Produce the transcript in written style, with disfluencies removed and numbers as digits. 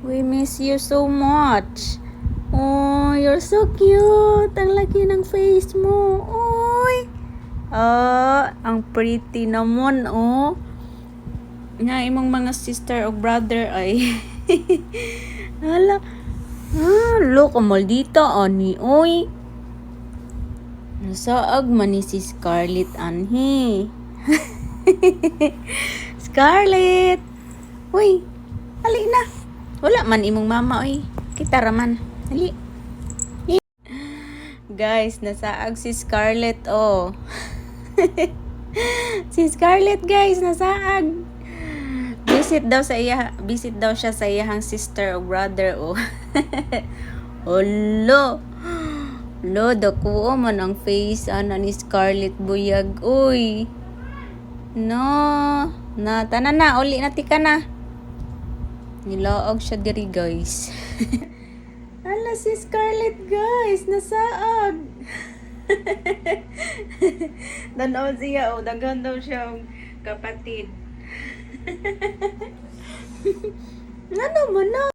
We miss you so much. Oh, you're so cute. Ang laki ng face mo. Oy. Ang pretty naman, oh. Nga imong mga sister o brother ay. Hala. Look, maldita ani, oy. Nasaag man ni si Scarlett anhi. Scarlett. Uy, hali na. Wala man imong mama, oy. Kita raman. Hali. Guys, nasaag si Scarlett, oh. Si Scarlett, guys, nasaag. Visit daw siya sa iyang sister o brother, oh. Olo. Lo, dako man ang face ni Scarlett Buyag. Uy. No. Tanan na, uli na tika na. Nilaog siya diri, guys. Hala si Scarlett, guys, nasaag. Danaw siya, oh, daghan daw siya kapatid. Ano mo na?